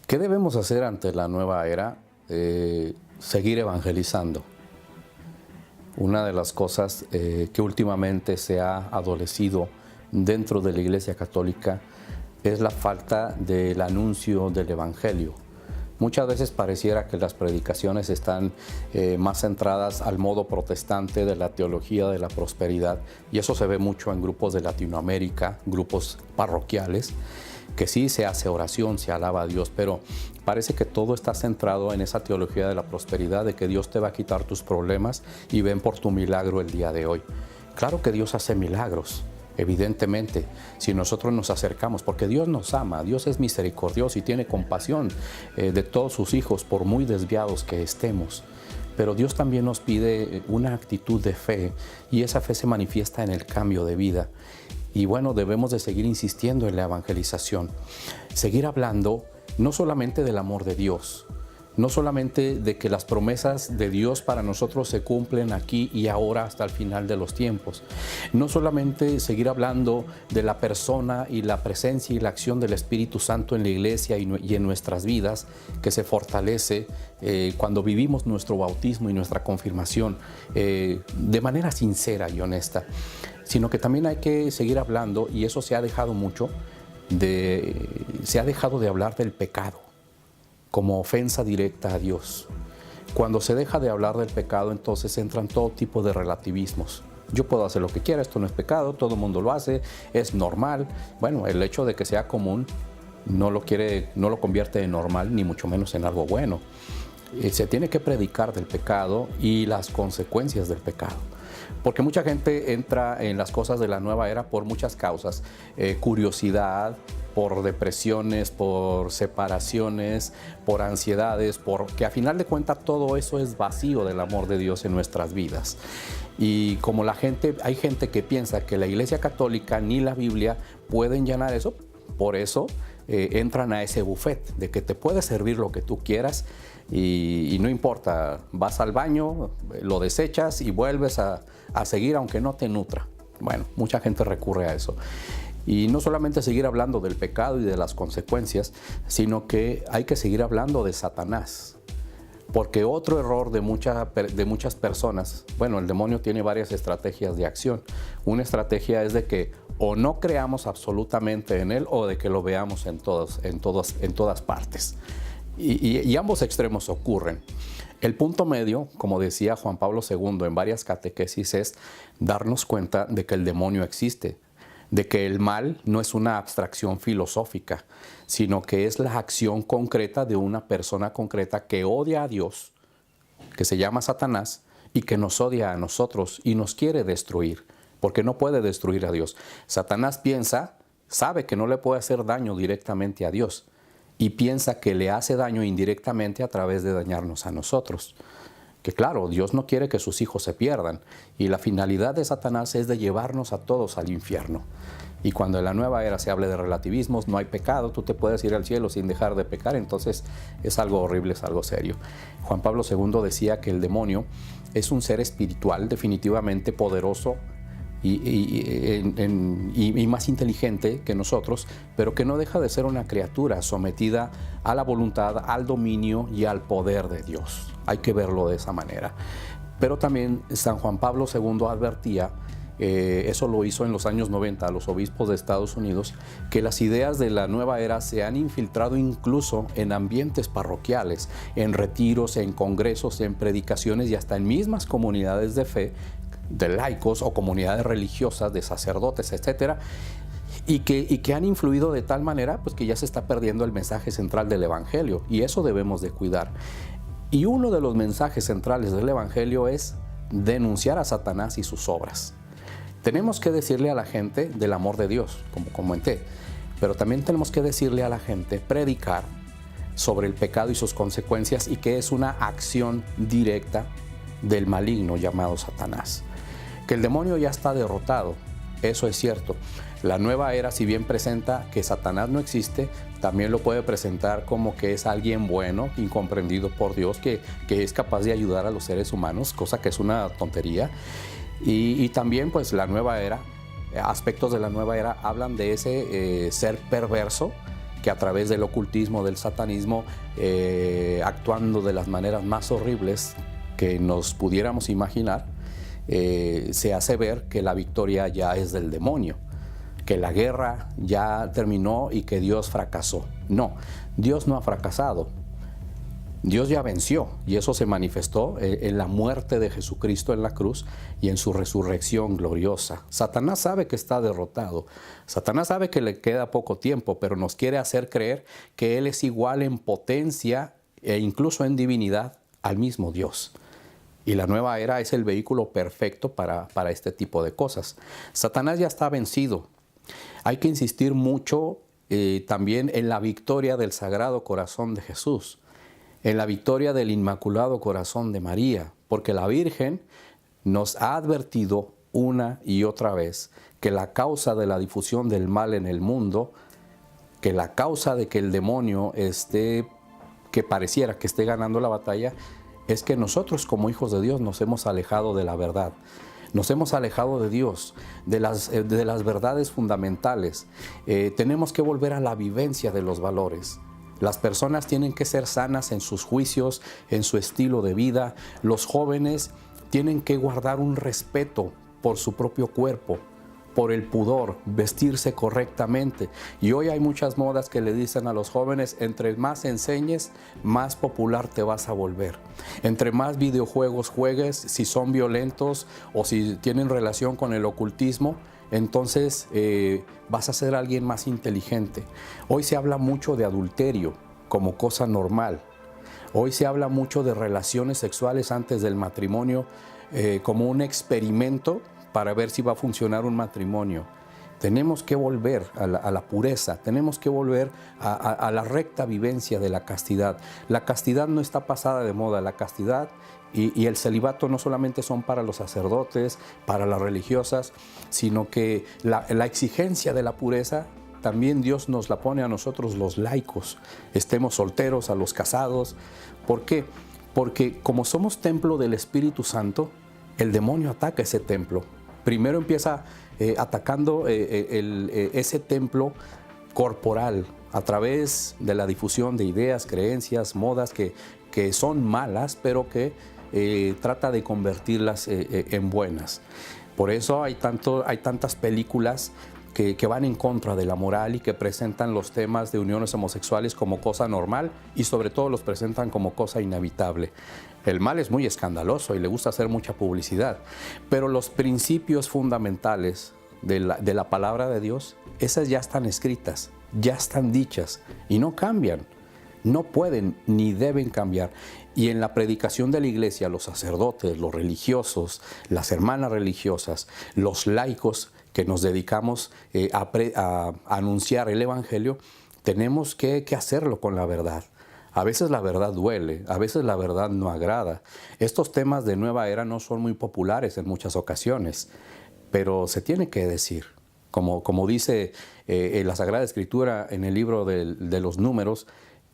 ¿Qué debemos hacer ante la nueva era? Seguir evangelizando. Una de las cosas que últimamente se ha adolecido dentro de la Iglesia Católica es la falta del anuncio del Evangelio. Muchas veces pareciera que las predicaciones están más centradas al modo protestante de la teología de la prosperidad, y eso se ve mucho en grupos de Latinoamérica, grupos parroquiales, que sí se hace oración, se alaba a Dios, pero parece que todo está centrado en esa teología de la prosperidad, de que Dios te va a quitar tus problemas y ven por tu milagro el día de hoy. Claro que Dios hace milagros, evidentemente, si nosotros nos acercamos, porque Dios nos ama, Dios es misericordioso y tiene compasión de todos sus hijos, por muy desviados que estemos. Pero Dios también nos pide una actitud de fe, y esa fe se manifiesta en el cambio de vida. Y bueno, debemos de seguir insistiendo en la evangelización, seguir hablando no solamente del amor de Dios, no solamente de que las promesas de Dios para nosotros se cumplen aquí y ahora hasta el final de los tiempos, no solamente seguir hablando de la persona y la presencia y la acción del Espíritu Santo en la iglesia y en nuestras vidas, que se fortalece cuando vivimos nuestro bautismo y nuestra confirmación de manera sincera y honesta, sino que también hay que seguir hablando, y eso se ha dejado mucho, se ha dejado de hablar del pecado como ofensa directa a Dios. Cuando se deja de hablar del pecado, entonces entran todo tipo de relativismos. Yo puedo hacer lo que quiera, esto no es pecado, todo el mundo lo hace, es normal. Bueno, el hecho de que sea común no lo convierte en normal, ni mucho menos en algo bueno. Se tiene que predicar del pecado y las consecuencias del pecado. Porque mucha gente entra en las cosas de la nueva era por muchas causas. Curiosidad, por depresiones, por separaciones, por ansiedades, porque a final de cuentas todo eso es vacío del amor de Dios en nuestras vidas. Y como hay gente que piensa que la Iglesia Católica ni la Biblia pueden llenar eso, por eso entran a ese buffet de que te puede servir lo que tú quieras, y no importa, vas al baño, lo desechas y vuelves a seguir aunque no te nutra. Bueno, mucha gente recurre a eso. Y no solamente seguir hablando del pecado y de las consecuencias, sino que hay que seguir hablando de Satanás. Porque otro error de muchas personas, bueno, el demonio tiene varias estrategias de acción. Una estrategia es de que o no creamos absolutamente en él, o de que lo veamos en todas partes. Y ambos extremos ocurren. El punto medio, como decía Juan Pablo II en varias catequesis, es darnos cuenta de que el demonio existe, de que el mal no es una abstracción filosófica, sino que es la acción concreta de una persona concreta que odia a Dios, que se llama Satanás, y que nos odia a nosotros y nos quiere destruir, porque no puede destruir a Dios. Satanás sabe que no le puede hacer daño directamente a Dios, y piensa que le hace daño indirectamente a través de dañarnos a nosotros. Que claro, Dios no quiere que sus hijos se pierdan, y la finalidad de Satanás es de llevarnos a todos al infierno. Y cuando en la nueva era se hable de relativismos, no hay pecado, tú te puedes ir al cielo sin dejar de pecar, entonces es algo horrible, es algo serio. Juan Pablo II decía que el demonio es un ser espiritual definitivamente poderoso y más inteligente que nosotros, pero que no deja de ser una criatura sometida a la voluntad, al dominio y al poder de Dios. Hay que verlo de esa manera. Pero también San Juan Pablo II advertía, eso lo hizo en los años 90 a los obispos de Estados Unidos, que las ideas de la nueva era se han infiltrado incluso en ambientes parroquiales, en retiros, en congresos, en predicaciones y hasta en mismas comunidades de fe, de laicos o comunidades religiosas, de sacerdotes, etcétera, y que han influido de tal manera pues, que ya se está perdiendo el mensaje central del Evangelio, y eso debemos de cuidar. Y uno de los mensajes centrales del Evangelio es denunciar a Satanás y sus obras. Tenemos que decirle a la gente del amor de Dios, como comenté, pero también tenemos que decirle a la gente, predicar sobre el pecado y sus consecuencias, y que es una acción directa del maligno llamado Satanás. Que el demonio ya está derrotado, eso es cierto. La nueva era, si bien presenta que Satanás no existe, también lo puede presentar como que es alguien bueno, incomprendido por Dios, que es capaz de ayudar a los seres humanos, cosa que es una tontería. Y también pues la nueva era, aspectos de la nueva era hablan de ese ser perverso que a través del ocultismo, del satanismo, actuando de las maneras más horribles que nos pudiéramos imaginar, se hace ver que la victoria ya es del demonio, que la guerra ya terminó y que Dios fracasó. No, Dios no ha fracasado. Dios ya venció, y eso se manifestó en la muerte de Jesucristo en la cruz y en su resurrección gloriosa. Satanás sabe que está derrotado. Satanás sabe que le queda poco tiempo, pero nos quiere hacer creer que Él es igual en potencia e incluso en divinidad al mismo Dios. Y la nueva era es el vehículo perfecto para este tipo de cosas. Satanás ya está vencido. Hay que insistir mucho también en la victoria del Sagrado Corazón de Jesús, en la victoria del Inmaculado Corazón de María, porque la Virgen nos ha advertido una y otra vez que la causa de la difusión del mal en el mundo, que la causa de que el demonio que pareciera que esté ganando la batalla, es que nosotros como hijos de Dios nos hemos alejado de la verdad. Nos hemos alejado de Dios, de las verdades fundamentales. Tenemos que volver a la vivencia de los valores. Las personas tienen que ser sanas en sus juicios, en su estilo de vida. Los jóvenes tienen que guardar un respeto por su propio cuerpo, por el pudor, vestirse correctamente. Y hoy hay muchas modas que le dicen a los jóvenes: entre más enseñes, más popular te vas a volver. Entre más videojuegos juegues, si son violentos o si tienen relación con el ocultismo, entonces vas a ser alguien más inteligente. Hoy se habla mucho de adulterio como cosa normal. Hoy se habla mucho de relaciones sexuales antes del matrimonio como un experimento para ver si va a funcionar un matrimonio. Tenemos que volver a la pureza, tenemos que volver a la recta vivencia de la castidad. La castidad no está pasada de moda, la castidad y el celibato no solamente son para los sacerdotes, para las religiosas, sino que la exigencia de la pureza también Dios nos la pone a nosotros los laicos, estemos solteros, a los casados. ¿Por qué? Porque como somos templo del Espíritu Santo, el demonio ataca ese templo. Primero empieza atacando ese templo corporal a través de la difusión de ideas, creencias, modas que son malas, pero que trata de convertirlas en buenas. Por eso hay tantas películas que van en contra de la moral y que presentan los temas de uniones homosexuales como cosa normal y sobre todo los presentan como cosa inevitable. El mal es muy escandaloso y le gusta hacer mucha publicidad, pero los principios fundamentales de la palabra de Dios, esas ya están escritas, ya están dichas y no cambian, no pueden ni deben cambiar. Y en la predicación de la iglesia, los sacerdotes, los religiosos, las hermanas religiosas, los laicos que nos dedicamos a anunciar el Evangelio, tenemos que hacerlo con la verdad. A veces la verdad duele, a veces la verdad no agrada. Estos temas de nueva era no son muy populares en muchas ocasiones, pero se tiene que decir. Como dice la Sagrada Escritura en el libro de los Números,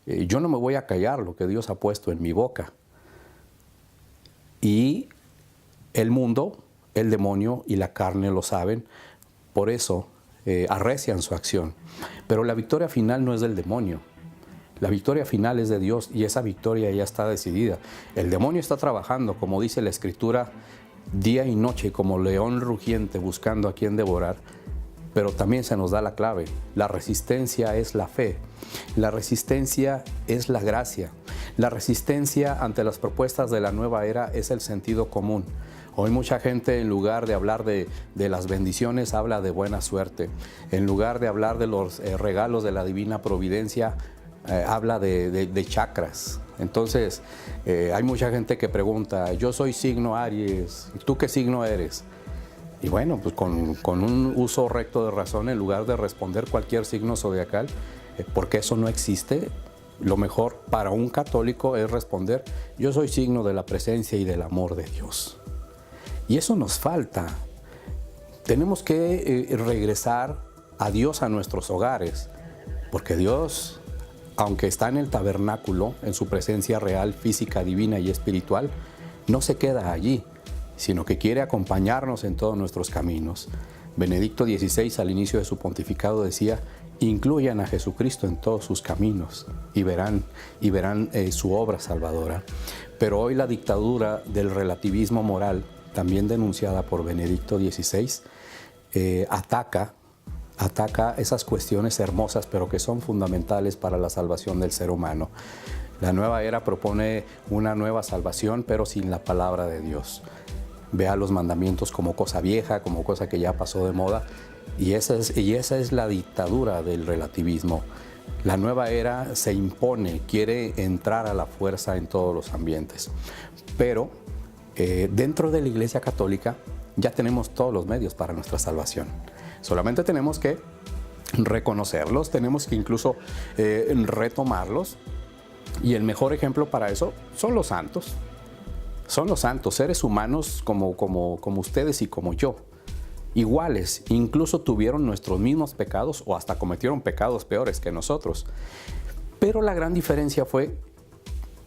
yo no me voy a callar lo que Dios ha puesto en mi boca. Y el mundo, el demonio y la carne lo saben, por eso arrecian su acción. Pero la victoria final no es del demonio. La victoria final es de Dios y esa victoria ya está decidida. El demonio está trabajando, como dice la Escritura, día y noche como león rugiente buscando a quien devorar, pero también se nos da la clave. La resistencia es la fe, la resistencia es la gracia, la resistencia ante las propuestas de la nueva era es el sentido común. Hoy mucha gente, en lugar de hablar de las bendiciones, habla de buena suerte. En lugar de hablar de los regalos de la divina providencia, habla de chakras. Entonces hay mucha gente que pregunta: yo soy signo Aries, ¿tú qué signo eres? Y bueno, pues con un uso recto de razón, en lugar de responder cualquier signo zodiacal, porque eso no existe, lo mejor para un católico es responder: yo soy signo de la presencia y del amor de Dios. Y eso nos falta. Tenemos que regresar a Dios a nuestros hogares, porque Dios, aunque está en el tabernáculo, en su presencia real, física, divina y espiritual, no se queda allí, sino que quiere acompañarnos en todos nuestros caminos. Benedicto XVI, al inicio de su pontificado, decía: incluyan a Jesucristo en todos sus caminos y verán su obra salvadora. Pero hoy la dictadura del relativismo moral, también denunciada por Benedicto XVI, ataca esas cuestiones hermosas, pero que son fundamentales para la salvación del ser humano. La nueva era propone una nueva salvación, pero sin la palabra de Dios. Ve a los mandamientos como cosa vieja, como cosa que ya pasó de moda, y esa es la dictadura del relativismo. La nueva era se impone, quiere entrar a la fuerza en todos los ambientes. Pero dentro de la Iglesia Católica ya tenemos todos los medios para nuestra salvación. Solamente tenemos que reconocerlos, tenemos que incluso retomarlos. Y el mejor ejemplo para eso son los santos. Son los santos, seres humanos como ustedes y como yo. Iguales, incluso tuvieron nuestros mismos pecados o hasta cometieron pecados peores que nosotros. Pero la gran diferencia fue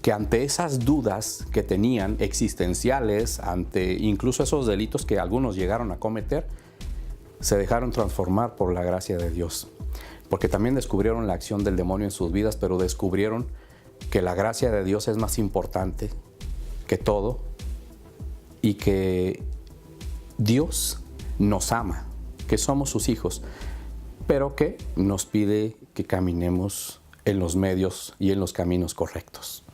que ante esas dudas que tenían existenciales, ante incluso esos delitos que algunos llegaron a cometer, se dejaron transformar por la gracia de Dios. Porque también descubrieron la acción del demonio en sus vidas, pero descubrieron que la gracia de Dios es más importante que todo y que Dios nos ama, que somos sus hijos, pero que nos pide que caminemos en los medios y en los caminos correctos.